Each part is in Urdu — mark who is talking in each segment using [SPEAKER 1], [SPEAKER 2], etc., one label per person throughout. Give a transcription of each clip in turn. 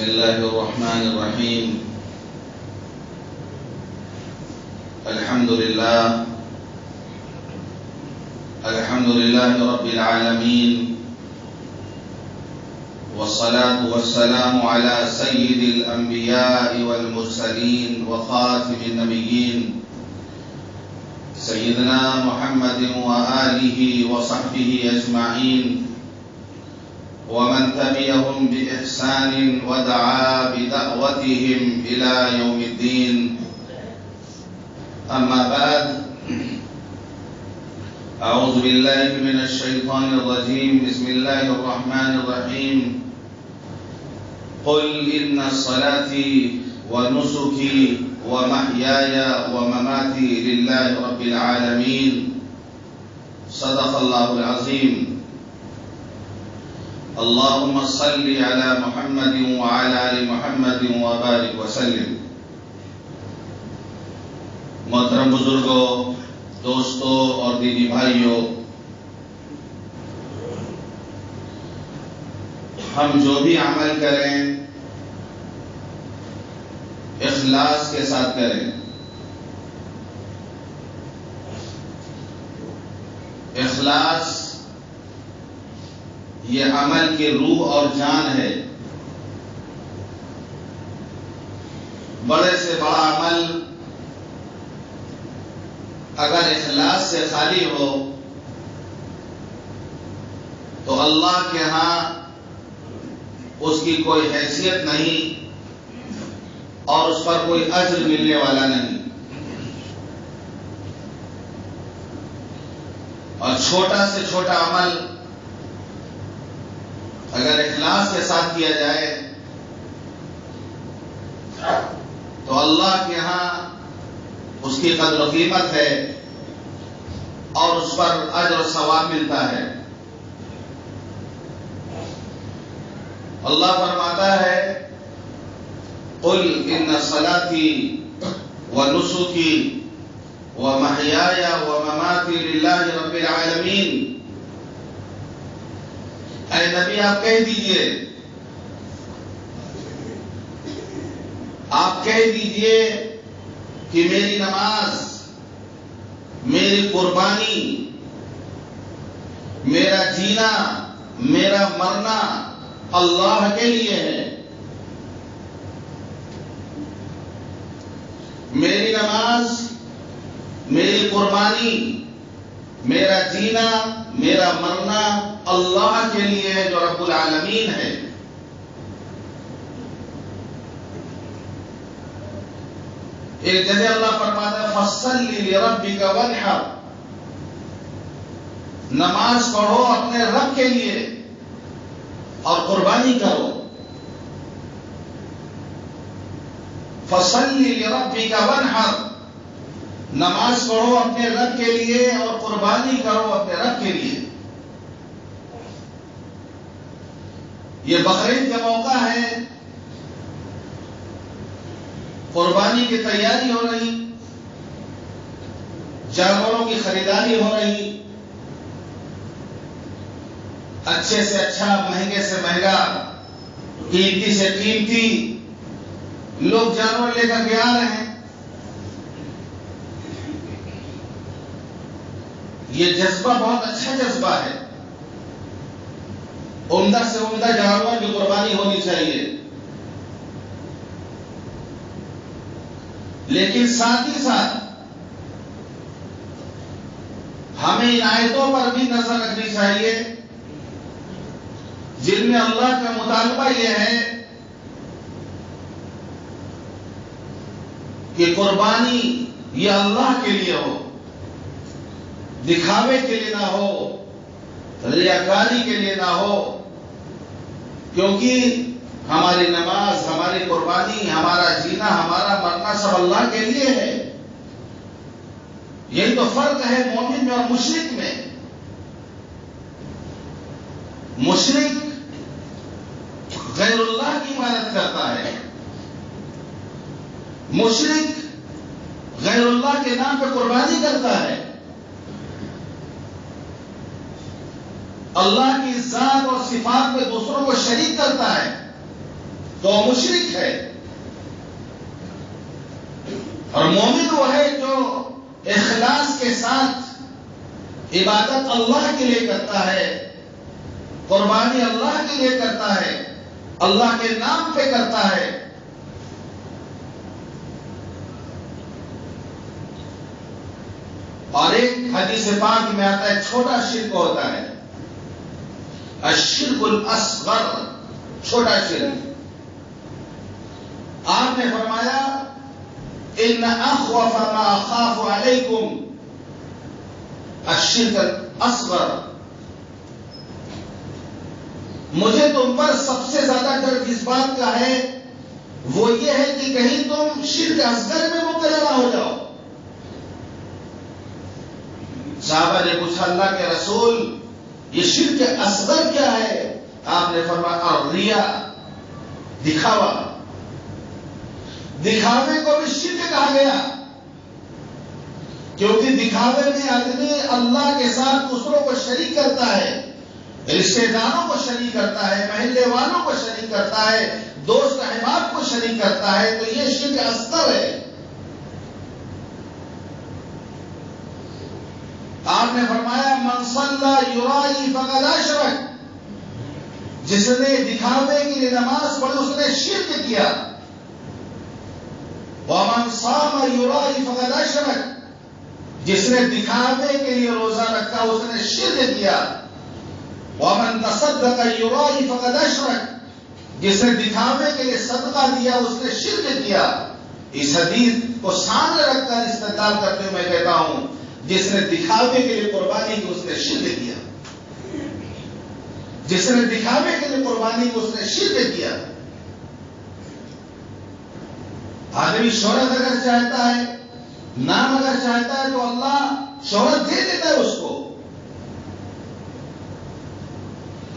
[SPEAKER 1] بسم الله الرحمن الرحيم. الحمد لله رب العالمين، والصلاة والسلام على سيد الأنبياء والمرسلين وخاتم النبيين سيدنا محمد وآله وصحبه أجمعين، ومن تبعهم بإحسان ودعا بدعوتهم إلى يوم الدين. أما بعد، أعوذ بالله من الشيطان الرجيم. بسم الله الرحمن الرحيم. قل إن صلاتي ونسكي ومحياي ومماتي لله رب العالمين. صدق الله العظيم. اللهم صل على محمد وعلى آل محمد وبارك وسلم. محترم بزرگوں، دوستوں اور دینی بھائیوں، ہم جو بھی عمل کریں اخلاص کے ساتھ کریں. اخلاص یہ عمل کی روح اور جان ہے. بڑے سے بڑا عمل اگر اخلاص سے خالی ہو تو اللہ کے ہاں اس کی کوئی حیثیت نہیں اور اس پر کوئی اجر ملنے والا نہیں. اور چھوٹا سے چھوٹا عمل اگر اخلاص کے ساتھ کیا جائے تو اللہ کے ہاں اس کی قدر و قیمت ہے اور اس پر اجر و ثواب ملتا ہے. اللہ فرماتا ہے قل ان صلاتي ونسكي ومحياي ومماتي لله رب العالمين. اے نبی آپ کہہ دیجئے، کہ میری نماز، میری قربانی، میرا جینا، میرا مرنا اللہ کے لیے ہے. میری نماز، میری قربانی، میرا جینا، میرا مرنا اللہ کے لیے ہے جو رب العالمین ہے. ایک جگہ اللہ فرماتا ہے فَصَلِّ لِرَبِّكَ وَانْحَرْ. نماز پڑھو اپنے رب کے لیے اور قربانی کرو. فَصَلِّ لِرَبِّكَ وَانْحَرْ. نماز پڑھو اپنے رب کے لیے اور قربانی کرو اپنے رب کے لیے. یہ بقرعید کا موقع ہے، قربانی کی تیاری ہو رہی، جانوروں کی خریداری ہو رہی، اچھے سے اچھا، مہنگے سے مہنگا، قیمتی سے قیمتی لوگ جانور لے کر کے آ رہے ہیں. یہ جذبہ بہت اچھا جذبہ ہے. عمدہ سے عمدہ جانور کی قربانی ہونی چاہیے، لیکن ساتھ ہی ساتھ ہمیں ان آیتوں پر بھی نظر رکھنی چاہیے جن میں اللہ کا مطالبہ یہ ہے کہ قربانی یہ اللہ کے لیے ہو، دکھاوے کے لیے نہ ہو، ریاکاری کے لیے نہ ہو. کیونکہ ہماری نماز، ہماری قربانی، ہمارا جینا، ہمارا مرنا سب اللہ کے لیے ہے. یہی تو فرق ہے مومن میں اور مشرک میں. مشرک غیر اللہ کی عبادت کرتا ہے، مشرک غیر اللہ کے نام پہ قربانی کرتا ہے. اللہ کی ذات اور صفات میں دوسروں کو شریک کرتا ہے. تو مشرک ہے. اور مومن وہ ہے جو اخلاص کے ساتھ عبادت اللہ کے لیے کرتا ہے، قربانی اللہ کے لیے کرتا ہے، اللہ کے نام پہ کرتا ہے. اور ایک حدیث پاک میں آتا ہے چھوٹا شرک ہوتا ہے، الشرک الاصغر، چھوٹا شرک. آپ نے فرمایا ان اخوف ما اخاف علیکم الشرک الاصغر، مجھے تم پر سب سے زیادہ ڈر کس بات کا ہے وہ یہ ہے کہ کہیں تم شرک اصغر میں مبتلا نہ ہو جاؤ. صحابہ نے پوچھا اللہ کے رسول یہ شرک اصغر کیا ہے؟ آپ نے فرمایا الریا، دکھاوا. دکھاوے کو بھی شرک کہا گیا کیونکہ دکھاوے میں آدمی اللہ کے ساتھ دوسروں کو شریک کرتا ہے، رشتے داروں کو شریک کرتا ہے، محلے والوں کو شریک کرتا ہے، دوست احباب کو شریک کرتا ہے، تو یہ شرک اصغر ہے. آپ نے فرمایا من صلی یرائی فقد اشرک، جس نے دکھاوے کے لیے نماز پڑھی اس نے شرک کیا. ومن صام یرائی فقد اشرک، جس نے دکھاوے کے لیے روزہ رکھا اس نے شرک کیا. ومن تصدق یرائی فقد اشرک، جس نے دکھاوے کے لیے صدقہ دیا اس نے شرک کیا. اس حدیث کو سامنے رکھ کر استدلال کرتے ہوئے میں کہتا ہوں جس نے دکھاوے کے لیے قربانی کی اس نے شرک کیا. جس نے دکھاوے کے لیے قربانی کی اس نے شرک کیا. آدمی شہرت اگر چاہتا ہے، نام اگر چاہتا ہے تو اللہ شہرت دے دیتا ہے اس کو.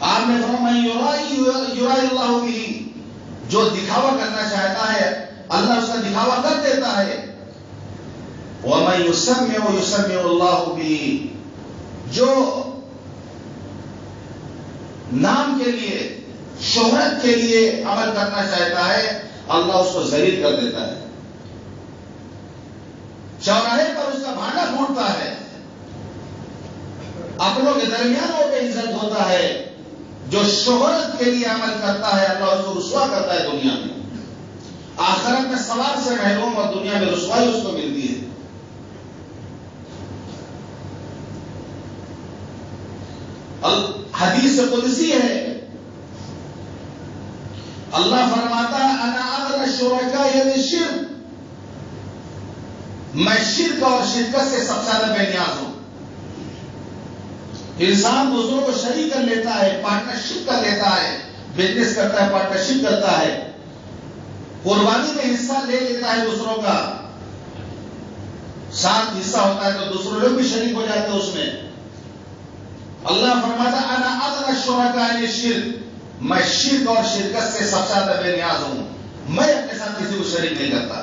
[SPEAKER 1] آپ نے فرمایا یرائی اللہ بھی، جو دکھاوا کرنا چاہتا ہے اللہ اس کا دکھاوا کر دیتا ہے. وَمَن يُسَمِّعُ يُسَمِّعُ اللَّهُ بِهِ، جو نام کے لیے شہرت کے لیے عمل کرنا چاہتا ہے اللہ اس کو ذلیل کر دیتا ہے. چوراہے پر اس کا بھانڈا پھوٹتا ہے، اپنوں کے درمیان وہ بے عزت ہوتا ہے. جو شہرت کے لیے عمل کرتا ہے اللہ اس کو رسوا کرتا ہے دنیا میں، آخرت میں ثواب سے محروم اور دنیا میں رسوائی اس کو ملتی ہے. حدیث قدسی ہے، اللہ فرماتا ہے انا اغنى الشركاء عن الشرك، میں شرک اور شرکت سے سب سے زیادہ بے نیاز ہوں. انسان دوسروں کو شریک کر لیتا ہے، پارٹنرشپ کر لیتا ہے، بزنس کرتا ہے، پارٹنرشپ کرتا ہے، قربانی میں حصہ لے لیتا ہے دوسروں کا، ساتھ حصہ ہوتا ہے تو دوسرے لوگ بھی شریک ہو جاتے ہیں اس میں. اللہ فرماتا انا اغنى الشركاء عن الشرك، میں شرک اور شرکت سے سب سے زیادہ بے نیاز ہوں. میں اپنے ساتھ کسی کو شریک نہیں کرتا.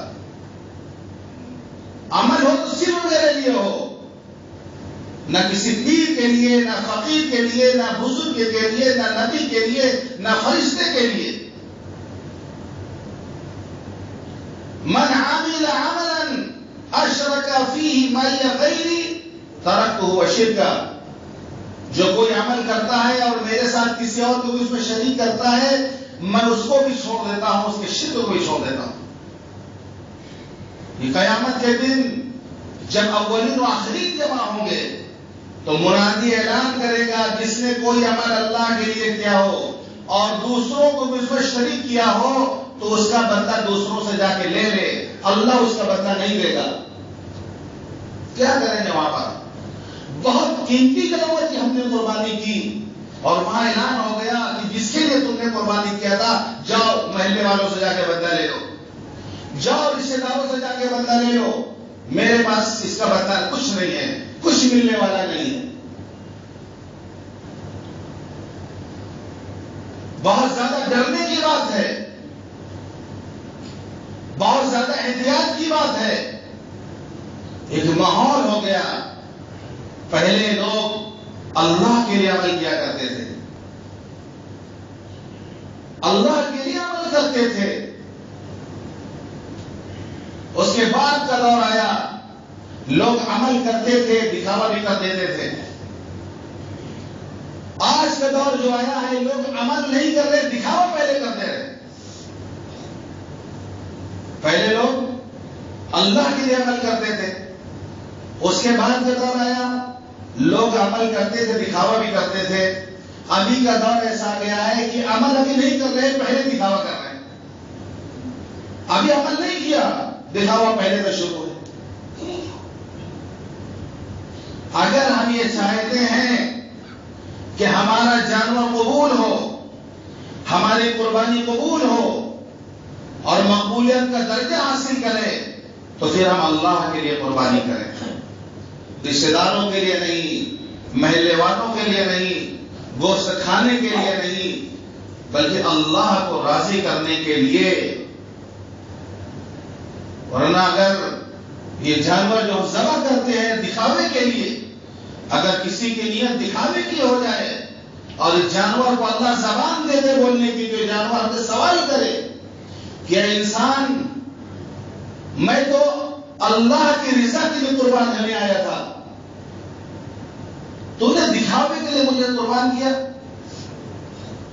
[SPEAKER 1] عمل ہو تو صرف میرے لیے ہو، نہ کسی پیر کے لیے، نہ فقیر کے لیے، نہ بزرگ کے لیے، نہ نبی کے لیے، نہ فرشتے کے لیے. من عمل عملا اشرک فیہ معی غیری ترکتہ وشرکہ، جو کوئی عمل کرتا ہے اور میرے ساتھ کسی اور کو بھی اس میں شریک کرتا ہے میں اس کو بھی چھوڑ دیتا ہوں، اس کے شرک کو بھی چھوڑ دیتا ہوں. یہ قیامت کے دن جب اولین و آخرین جمع ہوں گے تو منادی اعلان کرے گا جس نے کوئی عمل اللہ کے لیے کیا ہو اور دوسروں کو بھی اس میں شریک کیا ہو تو اس کا بدلہ دوسروں سے جا کے لے لے، اللہ اس کا بدلہ نہیں دے گا. کیا کریں گے وہاں پر؟ بہت قیمتی جانور کی ہم نے قربانی کی اور وہاں اعلان ہو گیا کہ جس کے لیے تم نے قربانی کیا تھا جاؤ محلے والوں سے جا کے بدلہ لے لو، جاؤ رشتے داروں سے جا کے بدلہ لے لو، میرے پاس اس کا بدلہ کچھ نہیں ہے، کچھ ملنے والا نہیں ہے. بہت زیادہ ڈرنے کی بات ہے، بہت زیادہ احتیاط کی بات ہے. ایک ماحول ہو گیا، پہلے لوگ اللہ کے لیے عمل کیا کرتے تھے، اللہ کے لیے عمل کرتے تھے. اس کے بعد کا دور آیا، لوگ عمل کرتے تھے، دکھاوا بھی کر دیتے تھے. آج کا دور جو آیا ہے، لوگ عمل نہیں کر رہے، دکھاوا پہلے کرتے رہے. پہلے لوگ اللہ کے لیے عمل کرتے تھے، اس کے بعد کا دور آیا، لوگ عمل کرتے تھے، دکھاوا بھی کرتے تھے. ابھی کا دور ایسا گیا ہے کہ عمل ابھی نہیں کر رہے، پہلے دکھاوا کر رہے ہیں. ابھی عمل نہیں کیا، دکھاوا پہلے تو شروع ہے. اگر ہم یہ چاہتے ہیں کہ ہمارا جانور قبول ہو، ہماری قربانی قبول ہو اور مقبولیت کا درجہ حاصل کرے، تو پھر ہم اللہ کے لیے قربانی کریں. رشتے داروں کے لیے نہیں، محلے والوں کے لیے نہیں، گوشت کھانے کے لیے نہیں، بلکہ اللہ کو راضی کرنے کے لیے. ورنہ اگر یہ جانور جو ذبح کرتے ہیں دکھاوے کے لیے، اگر کسی کی نیت دکھاوے کی ہو جائے اور اس جانور کو اللہ زبان دے دے بولنے کی، جو جانور ہم سے سوال کرے کہ اے انسان، میں تو اللہ کی رضا کے لیے قربان کرنے آیا تھا، تو نے دکھاوے کے لیے مجھے قربان کیا،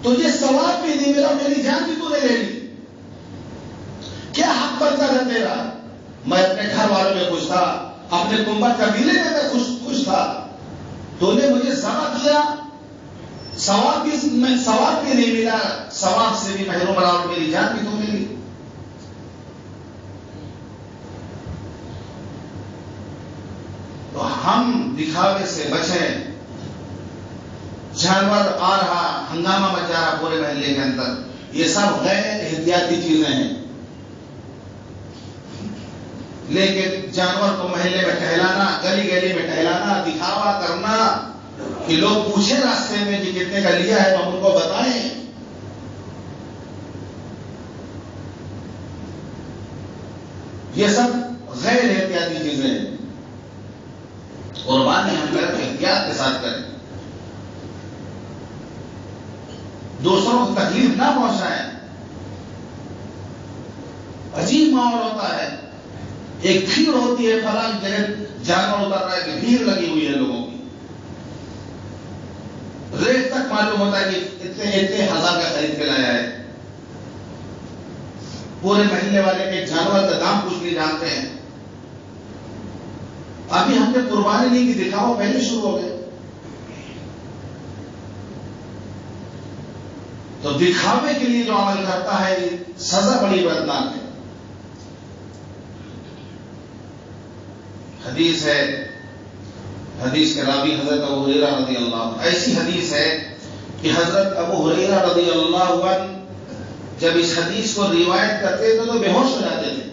[SPEAKER 1] تجھے ثواب بھی نہیں ملا، میری جان بھی تو نے لے لی، کیا حق بنتا ہے تیرا؟ میں اپنے گھر والوں میں خوش تھا، اپنے کنبہ قبیلے میں خوش تھا، تو نے مجھے ذبح کیا، ثواب بھی نہیں ملا، ثواب سے بھی محروم رہا اور میری جان بھی تو ملی. تو ہم دکھاوے سے بچیں. جانور آ رہا، ہنگامہ مچا رہا پورے محلے کے اندر، یہ سب غیر احتیاطی چیزیں ہیں. لیکن جانور کو محلے میں ٹہلانا، گلی گلی میں ٹہلانا، دکھاوا کرنا کہ لوگ پوچھیں راستے میں کہ کتنے کا لیا ہے تو ہم ان کو بتائیں، یہ سب غیر احتیاطی چیزیں ہیں. قربانی ہم کریں احتیاط کے ساتھ کریں، دوسروں کو تکلیف نہ پہنچائیں. عجیب ماحول ہوتا ہے، ایک بھیڑ ہوتی ہے، فلاں جگہ جانور اتر رہا ہے کہ بھیڑ لگی ہوئی ہے لوگوں کی، ریٹ تک معلوم ہوتا ہے کہ اتنے ہزار کا خرید کے لایا ہے. پورے محلے والے کے جانور کا دام کچھ نہیں جانتے ہیں. ابھی ہم نے قربانی نہیں کی، دکھاوا پہلے شروع ہو گئے. تو دکھاوے کے لیے جو عمل کرتا ہے سزا بڑی دردناک ہے. حدیث ہے، حدیث کے راوی حضرت ابو ہریرہ رضی اللہ عنہ. ایسی حدیث ہے کہ حضرت ابو ہریرہ رضی اللہ عنہ جب اس حدیث کو روایت کرتے تھے تو بے ہوش ہو جاتے تھے.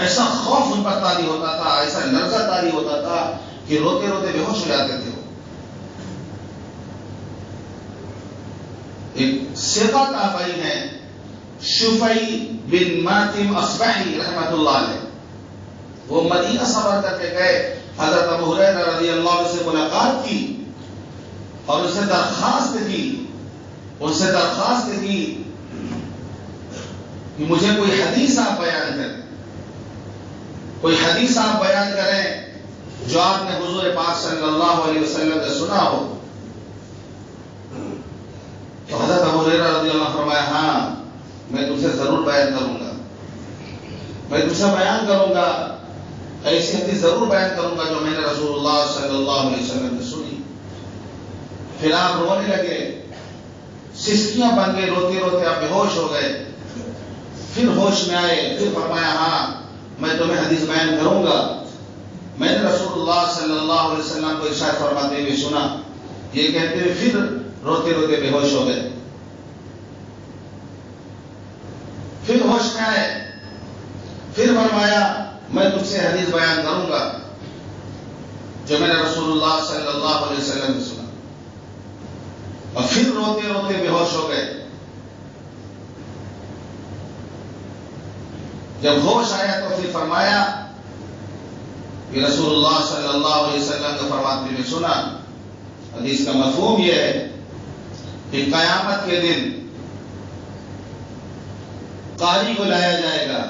[SPEAKER 1] ایسا خوف ان پر طاری ہوتا تھا، ایسا لرزہ طاری ہوتا تھا کہ روتے روتے بے ہوش ہو جاتے تھے. ایک ثقہ تابعی ہیں شفعی بن ماتم اصبحی رحمۃ اللہ علیہ، وہ مدینہ سفر کر کے گئے، حضرت ابو ہریرہ رضی اللہ عنہ سے ملاقات کی اور ان سے درخواست کی کہ مجھے کوئی حدیث آپ بیان کریں، کوئی حدیث آپ بیان کریں جو آپ نے حضور پاک صلی اللہ علیہ وسلم سے سنا ہو. تو حضرت ابو ہریرہ رضی اللہ عنہ فرمایا، ہاں میں تم سے ضرور بیان کروں گا، میں تم سے بیان کروں گا، ایسی حدیث ضرور بیان کروں گا جو میں نے رسول اللہ صلی اللہ علیہ وسلم سے سنی. پھر آپ رونے لگے، سسکیاں بن گئے، روتے روتے آپ بے ہوش ہو گئے. پھر ہوش میں آئے، پھر فرمایا، ہاں میں تمہیں حدیث بیان کروں گا، میں نے رسول اللہ صلی اللہ علیہ وسلم کو ارشاد فرماتے ہوئے سنا. یہ کہتے ہوئے پھر روتے روتے بے ہوش ہو گئے. پھر ہوش میں آئے، پھر فرمایا میں تم سے حدیث بیان کروں گا جو میں نے رسول اللہ صلی اللہ علیہ وسلم سے سنا. اور پھر روتے روتے بے ہوش ہو گئے. جب ہوش آیا تو پھر فرمایا کہ رسول اللہ صلی اللہ علیہ وسلم کے فرماتے ہوئے سنا. حدیث کا مفہوم یہ ہے کہ قیامت کے دن قاری کو لایا جائے گا،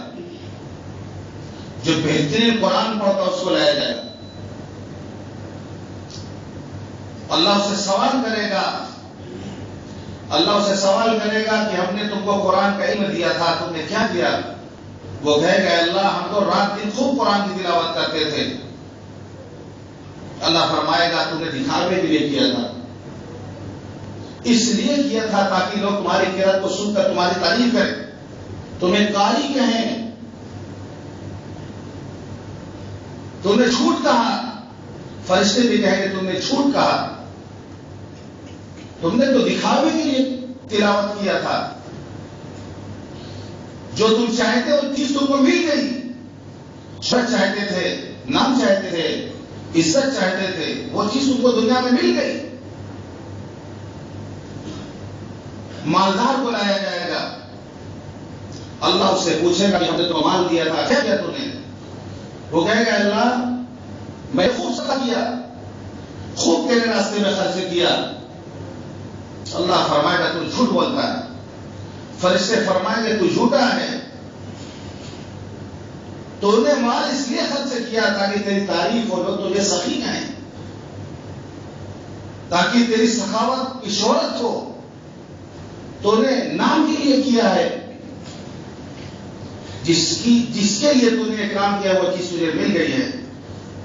[SPEAKER 1] جو بہترین قرآن پڑھتا اس کو لایا جائے گا. اللہ اسے سوال کرے گا، اللہ اسے سوال کرے گا کہ ہم نے تم کو قرآن کا علم دیا تھا، تم نے کیا کیا؟ وہ کہے گا اللہ ہم تو رات دن خوب قرآن کی تلاوت کرتے تھے. اللہ فرمائے گا تم نے دکھاوے کے لیے کیا تھا، اس لیے کیا تھا تاکہ لوگ تمہاری قرأت کو سن کر تمہاری تعریف کریں، تمہیں قاری کہیں. تم نے جھوٹ کہا، فرشتے بھی کہیں گے تم نے جھوٹ کہا، تم نے تو دکھاوے کے لیے تلاوت کیا تھا. جو تم چاہتے وہ چیز تم کو مل گئی. شرط چاہتے تھے، نام چاہتے تھے، عزت چاہتے تھے، وہ چیز تم کو دنیا میں مل گئی. مالدار کو لایا جائے گا، اللہ اس سے پوچھے گا کہ ہم نے تو مال دیا تھا، کیا کیا تم نے؟ وہ کہے گا اللہ میں خوب صدقہ کیا، خوب تیرے راستے میں خرچ کیا. اللہ فرمائے گا تو جھوٹ بولتا ہے. فرشتے فرمائیں گے تو جھوٹا ہے، تو نے مال اس لیے خرچ کیا تاکہ تیری تعریف ہو، لوگ تجھے سخی کہیں، تاکہ تیری سخاوت کی شہرت ہو. تو نے نام کے لیے کیا ہے، جس کے لیے تو نے اکرام کیا وہ چیز تجھے مل گئی ہے.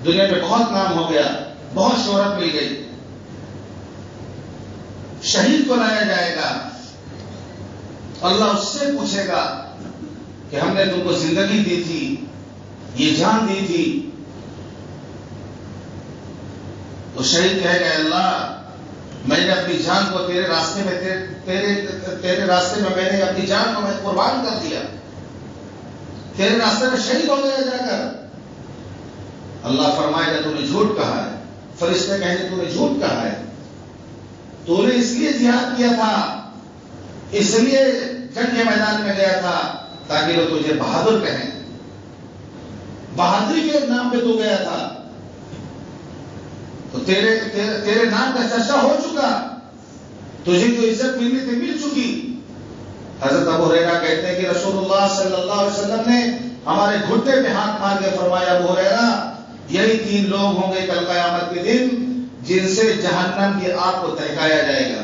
[SPEAKER 1] دنیا میں بہت نام ہو گیا، بہت شہرت مل گئی. شہید کو لایا جائے گا، اللہ اس سے پوچھے گا کہ ہم نے تم کو زندگی دی تھی، یہ جان دی تھی. تو شہید کہے گا اللہ میں نے اپنی جان کو تیرے راستے میں تیرے راستے میں میں نے اپنی جان کو میں قربان کر دیا، تیرے راستے میں شہید ہو گیا جا کر. اللہ فرمائے گا تو نے جھوٹ کہا ہے. فرشتے کہیں گے تو نے جھوٹ کہا ہے، تو نے اس لیے جہاد کیا تھا، اس لیے جنگ کے میدان میں گیا تھا تاکہ وہ تجھے بہادر کہیں. بہادری کے نام پہ تو گیا تھا، تو تیرے نام کا چرچا ہو چکا، تجھے جو عزت ملنی تھی مل چکی. حضرت ابو ہریرہ کہتے ہیں کہ رسول اللہ صلی اللہ علیہ وسلم نے ہمارے گھٹنے پہ ہاتھ مار کے فرمایا ابو ہریرہ یہی 3 لوگ ہوں گے کل قیامت کے دن جن سے جہنم کی آگ کو دہکایا جائے گا.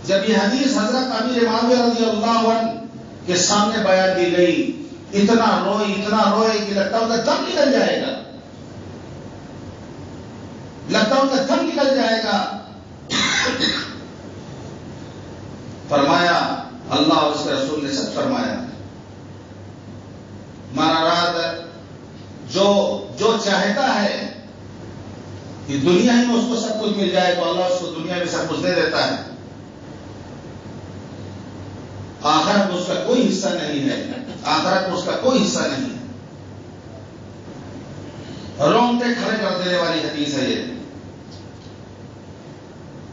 [SPEAKER 1] جب یہ حدیث حضرت امیر معاویہ رضی اللہ عنہ کے سامنے بیان کی گئی، اتنا روئے کہ لگتا ان کا دم نکل جائے گا، فرمایا اللہ اور اس کے رسول نے سب فرمایا مانا رات جو چاہتا ہے کہ دنیا ہی میں اس کو سب کچھ مل جائے تو اللہ اس کو دنیا میں سب کچھ دے دیتا ہے، آخرت میں اس کا کوئی حصہ نہیں ہے، آخرت میں اس کا کوئی حصہ نہیں ہے. رونگٹے کھڑے کر دینے والی حدیث ہے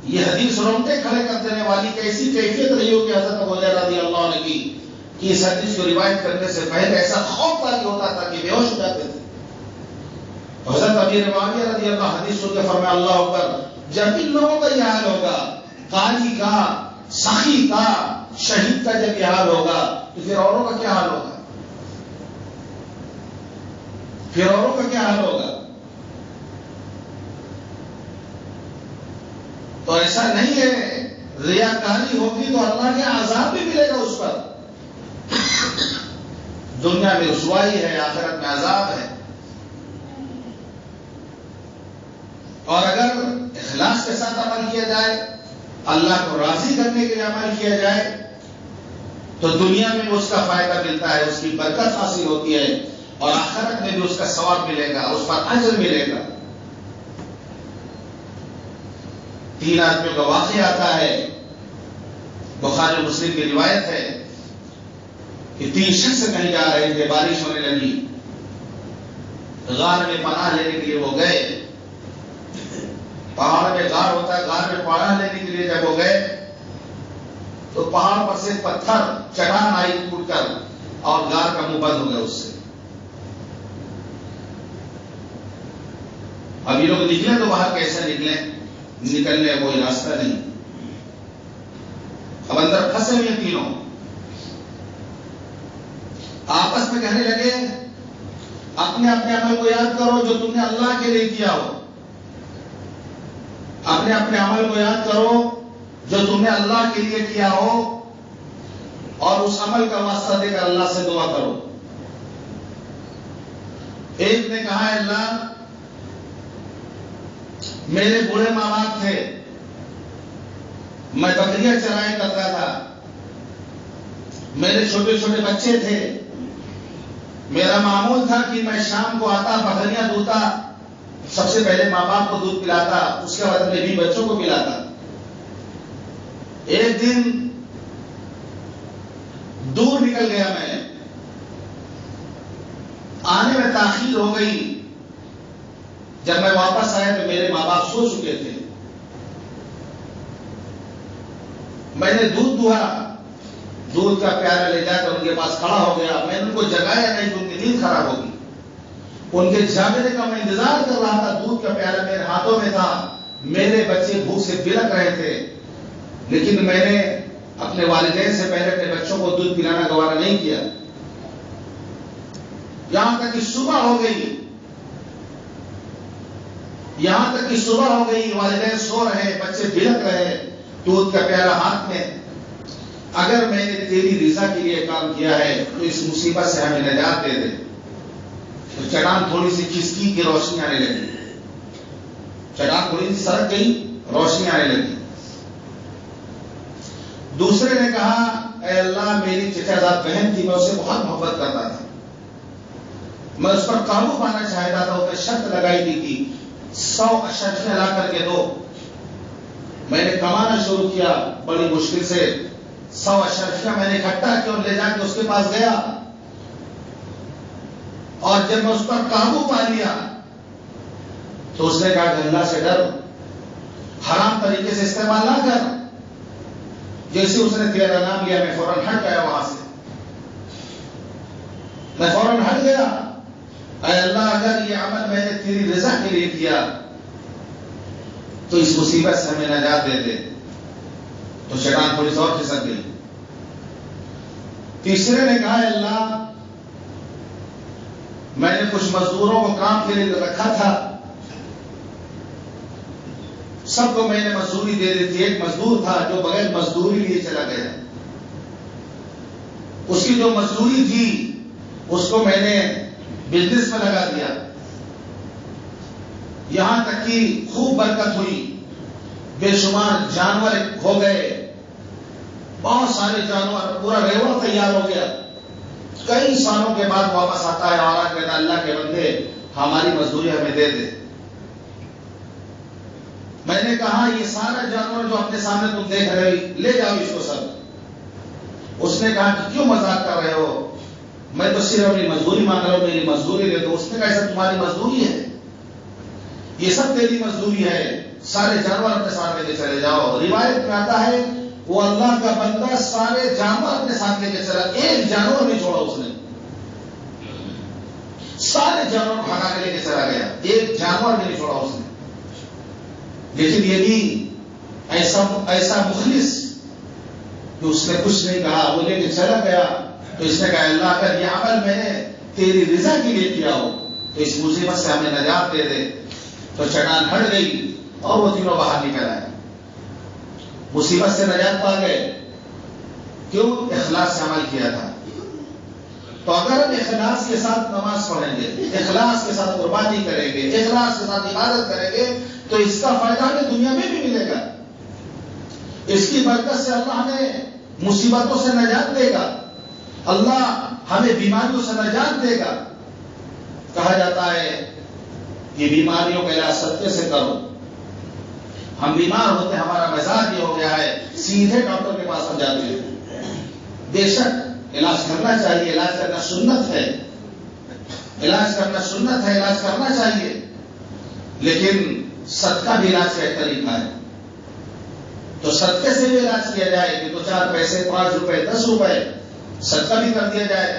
[SPEAKER 1] یہ حدیث رونگٹے کھڑے کر دینے والی کیسی کیفیت رہی ہو کہ حضرت ابو ہریرہ رضی اللہ عنہ کی کہ اس حدیث کو روایت کرنے سے پہلے ایسا خوف طاری ہوتا تھا کہ بے ہوش ہو جاتے تھے. حضرت امیر معاویہ رضی اللہ حدیث سن کے فرمایا اللہ اکبر، جب ان لوگوں کا یہ حال ہوگا، قاری کا، سخی کا، شہید کا جب یہ حال ہوگا تو پھر اوروں کا کیا حال ہوگا؟ تو ایسا نہیں ہے، ریاکاری ہوگی تو اللہ کے عذاب بھی ملے گا اس پر. دنیا میں رسوائی ہے، آخرت میں عذاب ہے. اور اگر اخلاص کے ساتھ عمل کیا جائے، اللہ کو راضی کرنے کے لیے عمل کیا جائے تو دنیا میں بھی اس کا فائدہ ملتا ہے، اس کی برکت حاصل ہوتی ہے، اور آخرت میں بھی اس کا ثواب ملے گا، اس پر اجر ملے گا. 3 آدمیوں کا واقعہ آتا ہے، بخاری اور مسلم کی روایت ہے کہ 3 شخص کہیں جا رہے تھے، بارش ہونے لگی، غار میں پناہ لینے کے لیے وہ گئے. پہاڑ میں غار ہوتا ہے، غار میں پناہ لینے کے لیے جب وہ گئے تو پہاڑ پر سے پتھر چٹان آئی ٹوٹ کر اور غار کا منہ بند ہو گیا اس سے. اب یہ لوگ نکلے تو باہر کیسے نکلیں؟ نکلنے کوئی راستہ نہیں. اب اندر پھنسے ہوئے تینوں آپس میں کہنے لگے اپنے اپنے عمل کو یاد کرو جو تم نے اللہ کے لیے کیا ہو. اپنے اپنے عمل کو یاد کرو جو تم نے اللہ کے لیے کیا ہو اور اس عمل کا واسطہ دے کر اللہ سے دعا کرو. ایک نے کہا ہے اللہ میرے بوڑھے ماں باپ تھے, میں بکریاں چرائے کرتا تھا, میرے چھوٹے چھوٹے بچے تھے, میرا معمول تھا کہ میں شام کو آتا بکریاں دھوتا, سب سے پہلے ماں باپ کو دودھ پلاتا, اس کے بعد اپنے بھی بچوں کو پلاتا. ایک دن دور نکل گیا, میں آنے میں تاخیر ہو گئی. جب میں واپس آیا تو میرے ماں باپ سو چکے تھے. میں نے دودھ دہا, دودھ کا پیالہ لے جا کر ان کے پاس کھڑا ہو گیا. میں نے ان کو جگایا نہیں کہ ان کی نیند خراب ہوگی. ان کے جاگنے کا میں انتظار کر رہا تھا. دودھ کا پیالہ میرے ہاتھوں میں تھا, میرے بچے بھوک سے بلک رہے تھے, لیکن میں نے اپنے والدین سے پہلے اپنے بچوں کو دودھ پلانا گوارا نہیں کیا. یہاں تک کہ صبح ہو گئی, یہاں تک کہ صبح ہو گئی, والدین سو رہے, بچے بلک رہے, دودھ کا پیالہ ہاتھ میں. اگر میں نے تیری رضا کے لیے کام کیا ہے تو اس مصیبت سے ہمیں نجات دے دے. تو چٹان تھوڑی سی کھسکی کی روشنی آنے لگی, چٹان تھوڑی سی سرک گئی, روشنی آنے لگی. دوسرے نے کہا اے اللہ میری چچا زاد بہن تھی, میں اسے بہت محبت کرتا تھا, میں اس پر قابو پانا چاہتا تھا. اسے شرط لگائی تھی کہ 100 اشرفیاں لا کر کے دو. میں نے کمانا شروع کیا, بڑی مشکل سے 100 اشرفیاں میں نے اکٹھا کی اور لے جا کے اس کے پاس گیا. اور جب میں اس پر قابو پا لیا تو اس نے کہا کہ اللہ سے ڈر, حرام طریقے سے استعمال نہ کر. جیسے اس نے تیرا نام لیا میں فوراً ہٹ گیا وہاں سے, میں فوراً ہٹ گیا. اے اللہ اگر یہ عمل میں نے تیری رضا کے لیے کیا تو اس مصیبت سے ہمیں نجات دے دے. تو شیطان تھوڑی سی اور کھسک گئی. تیسرے نے کہا اللہ میں نے کچھ مزدوروں کو کام کے لیے رکھا تھا, سب کو میں نے مزدوری دے دی تھی. ایک مزدور تھا جو بغیر مزدوری لیے چلا گیا, اس کی جو مزدوری تھی اس کو میں نے بزنس میں لگا دیا. یہاں تک کہ خوب برکت ہوئی, بے شمار جانور ہو گئے, بہت سارے جانور, پورا ریوڑ تیار ہو گیا. کئی سالوں کے بعد واپس آتا ہے اور کہتا ہے اللہ کے بندے ہماری مزدوری ہمیں دے دے. میں نے کہا یہ سارا جانور جو اپنے سامنے تم دیکھ رہے ہو لے جاؤ اس کو سب. اس نے کہا کہ کیوں مذاق کر رہے ہو, میں تو صرف اپنی مزدوری مانگ رہا ہوں, میری مزدوری دے دو. اس نے کہا ایسا تمہاری مزدوری ہے, یہ سب تیری مزدوری ہے, سارے جانور اپنے ساتھ لے کے چلے جاؤ. روایت میں آتا ہے وہ اللہ کا بندہ سارے جانور اپنے ساتھ لے کے چلا, ایک جانور نہیں چھوڑا اس نے, سارے جانور بھگا کے لے کے چلا گیا, ایک جانور نہیں چھوڑا اس نے. لیکن یہ بھی ایسا مخلص کہ اس نے کچھ نہیں کہا, وہ لے کے چلا گیا. تو اس نے کہا اللہ اگر یہ عمل میں نے تیری رضا کے لیے کیا ہو تو اس مصیبت سے ہمیں نجات دے دے. تو چٹان ہٹ گئی اور وہ تینوں باہر نکل آئے, مصیبت سے نجات پا گئے. کیوں؟ اخلاص سے عمل کیا تھا. تو اگر ہم اخلاص کے ساتھ نماز پڑھیں گے, اخلاص کے ساتھ قربانی کریں گے, اخلاص کے ساتھ عبادت کریں گے تو اس کا فائدہ ہمیں دنیا میں بھی ملے گا. اس کی برکت سے اللہ ہمیں مصیبتوں سے نجات دے گا, اللہ ہمیں بیماریوں سے نجات دے گا. کہا جاتا ہے کہ بیماریوں کا علاج صدقے سے کرو. ہم بیمار ہوتے ہیں, ہمارا مزاج یہ ہو گیا ہے سیدھے ڈاکٹر کے پاس ہم جاتے ہیں. بے شک علاج کرنا چاہیے, علاج کرنا سنت ہے, علاج کرنا سنت ہے, علاج کرنا چاہیے, لیکن صدقہ بھی علاج کا ایک طریقہ ہے. تو صدقے سے بھی علاج کیا جائے کہ 2-4 پیسے, 5 روپے, 10 روپے صدقہ بھی کر دیا جائے,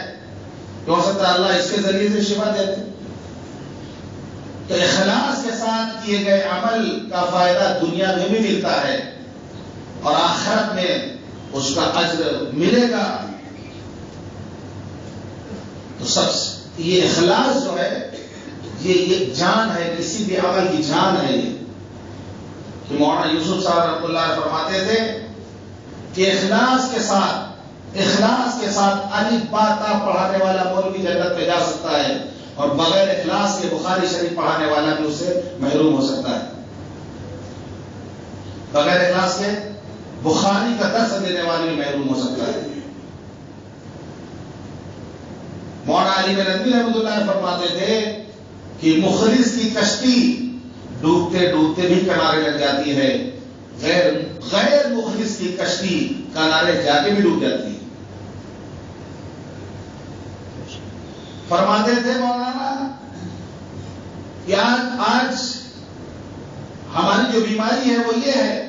[SPEAKER 1] تو ہو سکتا ہے اللہ اس کے ذریعے سے شفا دیتے. تو اخلاص کے ساتھ کیے گئے عمل کا فائدہ دنیا میں بھی ملتا ہے اور آخرت میں اس کا اجر ملے گا. تو سب یہ اخلاص جو ہے یہ جان ہے، کسی بھی عمل کی جان ہے. یہ کہ مولانا یوسف صاحب رحمۃ اللہ فرماتے تھے کہ اخلاص کے ساتھ الف با تا پڑھانے والا مولوی جنت میں جا سکتا ہے، اور بغیر اخلاص کے بخاری شریف پڑھانے والا بھی اس سے محروم ہو سکتا ہے. بغیر اخلاص کے بخاری کا درس دینے والا بھی محروم ہو سکتا ہے. مولانا علی بن ندوی رحمۃ اللہ فرماتے تھے کہ مخلص کی کشتی ڈوبتے ڈوبتے بھی کنارے لگ جاتی ہے، غیر مخلص کی کشتی کنارے جا کے بھی ڈوب جاتی ہے. فرماتے تھے مولانا کہ آج ہماری جو بیماری ہے وہ یہ ہے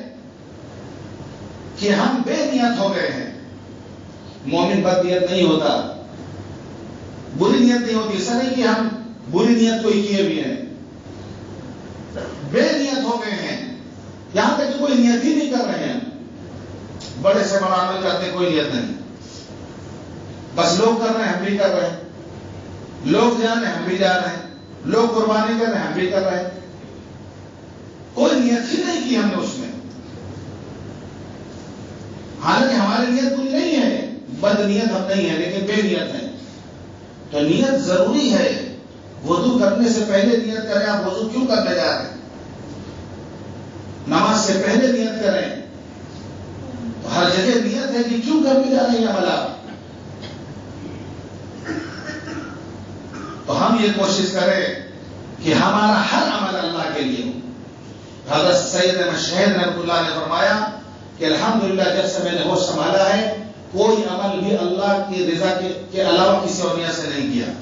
[SPEAKER 1] کہ ہم بے نیت ہو گئے ہیں. مومن بد نیت نہیں ہوتا، بری نیت نہیں ہوتی. ایسا نہیں کہ ہم بری نیت کوئی کیے بھی ہیں، بے نیت ہو گئے ہیں. یہاں تک کہ کوئی نیت ہی نہیں کر رہے ہیں، بڑے سے بڑا عمل کرتے کوئی نیت نہیں، بس لوگ کر رہے ہیں ہم بھی کر رہے ہیں، لوگ جا رہے ہیں ہم بھی جا رہے ہیں، لوگ قربانی کر رہے ہیں ہم بھی کر رہے ہیں. کوئی نیت ہی نہیں کی ہم نے اس میں، حالانکہ ہماری نیت کوئی نہیں ہے، بد نیت ہم نہیں ہے لیکن بے نیت ہے. تو نیت ضروری ہے. وضو کرنے سے پہلے نیت کریں. آپ وضو کیوں کرنے جا رہے ہیں؟ نماز سے پہلے نیت کریں. تو ہر جگہ نیت ہے کہ کیوں کرنے جا رہے ہیں عمل آپ. تو ہم یہ کوشش کریں کہ ہمارا ہر عمل اللہ کے لیے ہو. حضرت سید مشہد رحمۃ اللہ نے فرمایا کہ الحمدللہ جب سے میں نے ہوش سنبھالا ہے کوئی عمل بھی اللہ کی رضا کے علاوہ کسی اور نیت سے نہیں کیا.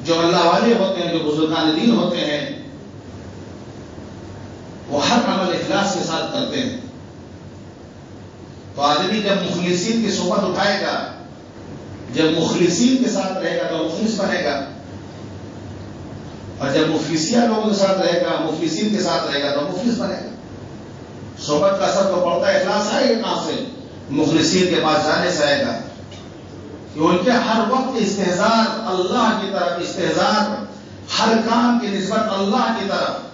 [SPEAKER 1] جو اللہ والے ہوتے ہیں، جو بزرگان دین ہوتے ہیں، وہ ہر عمل اخلاص کے ساتھ کرتے ہیں. تو آدمی جب مخلصین کی صحبت اٹھائے گا، جب مخلصین کے ساتھ رہے گا تو مخلص بنے گا، اور جب مفلسیہ لوگوں کے ساتھ رہے گا، مفلسین کے ساتھ رہے گا تو مفلس بنے گا. صحبت کا اثر تو پڑتا ہے. اخلاص آئے گا کہاں سے؟ مخلصین کے پاس جانے سے آئے گا. کہ ان کے ہر وقت استحضار اللہ کی طرف، استحضار ہر کام کی نسبت اللہ کی طرف.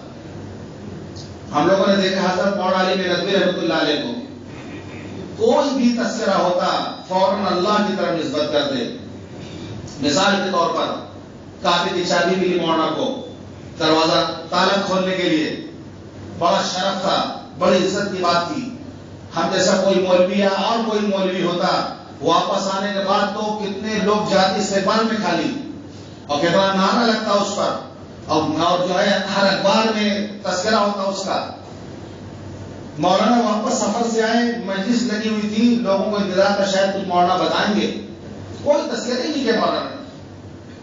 [SPEAKER 1] ہم لوگوں نے دیکھا حضرت مولانا علی بن ندوی رحمۃ اللہ علیہ کو کوئی بھی تذکرہ ہوتا فوراً اللہ کی طرف نسبت کرتے. مثال کے طور پر کعبے کی چابی ملی مولانا کو دروازہ تالا کھولنے کے لیے، بڑا شرف تھا، بڑی عزت کی بات تھی. ہم جیسا کوئی مولوی یا اور کوئی مولوی ہوتا، واپس آنے کے بعد تو کتنے لوگ جاتے استقبال میں خالی، اور کتنا نعرہ لگتا اس پر، اور جو ہے ہر اخبار میں تذکرہ ہوتا اس کا. مولانا واپس سفر سے آئے، مجلس لگی ہوئی تھی، لوگوں کو انتظار تھا شاید کچھ مولانا بتائیں گے. کوئی تذکرہ ہی نہیں کیا مولانا نے،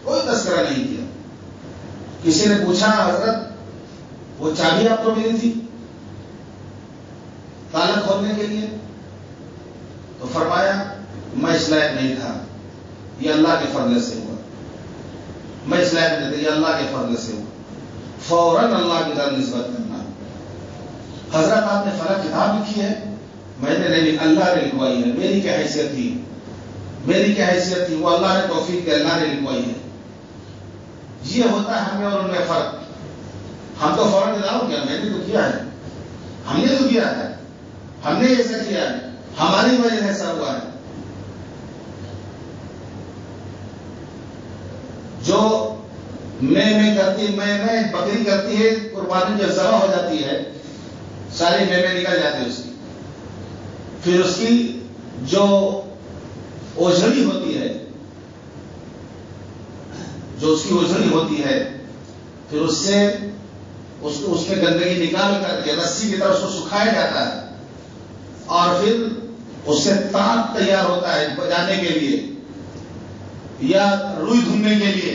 [SPEAKER 1] کوئی تذکرہ نہیں کیا. کسی نے پوچھا حضرت وہ چابی آپ کو ملی تھی تالا کھولنے کے لیے؟ تو فرمایا میں اس لائق نہیں تھا، یہ اللہ کے فضل سے ہوا. میں اس لائق نہیں تھا، یہ اللہ کے فضل سے ہوا. فوراً اللہ کی طرف نسبت کرنا. حضرت آپ نے فلاں کتاب لکھی ہے؟ میں نے نہیں، اللہ نے لکھوائی ہے. میری کیا حیثیت تھی؟ میری کیا حیثیت تھی؟ وہ اللہ نے توفیق دیا، اللہ نے لکھوائی ہے. یہ ہوتا ہے ہمیں اور ان میں فرق. ہم تو فوراً اظہار کیا، میں نے تو کیا ہے، ہم نے تو کیا ہے، ہم نے ایسا کیا ہے، ہماری وجہ سے ایسا ہوا ہے. جو میں کرتی، میں بکری کرتی ہے، قربانی جب ذبح ہو جاتی ہے ساری میں نکل جاتی ہے اس کی. پھر اس کی جو اوجھڑی ہوتی ہے، جو اس کی اوجھڑی ہوتی ہے، پھر اس سے اس میں گندگی نکال کر کے رسی کی طرح اس کو سکھایا جاتا ہے، اور پھر اس سے تاپ تیار ہوتا ہے بجانے کے لیے یا روئی دھلنے کے لیے.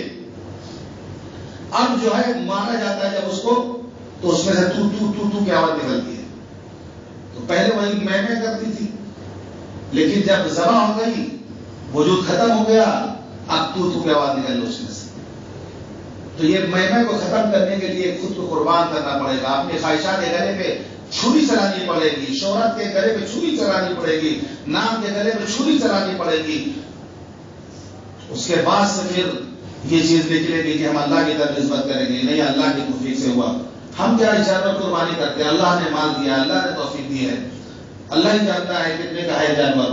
[SPEAKER 1] اب جو ہے مارا جاتا ہے جب اس کو، تو اس میں سے تو تو تو تو کی آواز نکلتی ہے. تو پہلے وہی میں کرتی تھی، لیکن جب ذبح ہو گئی، وجود ختم ہو گیا، اب تو کی آواز نکل اس میں سے. تو یہ میں کو ختم کرنے کے لیے خود کو قربان کرنا پڑے گا. اپنی خواہشات گلے پہ چھری چلانی پڑے گی، شہرت کے گلے پہ چھری چلانی پڑے گی، نام کے گلے پہ چھری چلانی پڑے گی، اس کے بعد سے پھر یہ چیز نکلے گی کہ ہم اللہ کی طرف نسبت کریں گے، نہیں اللہ کی توفیق سے ہوا۔ ہم کیا جانور قربانی کرتے ہیں؟ اللہ نے مال دیا، اللہ نے توفیق دی ہے، اللہ ہی جانتا ہے کتنے کا ہے جانور،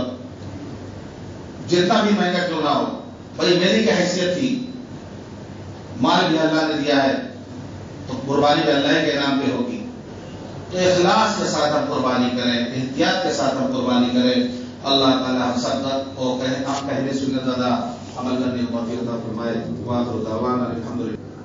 [SPEAKER 1] جتنا بھی مہنگا کیوں نہ ہو۔ بھائی میری کیا حیثیت تھی؟ مال بھی اللہ نے دیا ہے تو قربانی بھی اللہ کے نام پہ ہوگی۔ تو اخلاص کے ساتھ ہم قربانی کریں، احتیاط کے ساتھ ہم قربانی کریں۔ اللہ تعالی ہم سب کو پہلے سنت زیادہ عمل کرنے کو توفیق عطا فرمائے۔ وآخر دعوانا الحمدللہ۔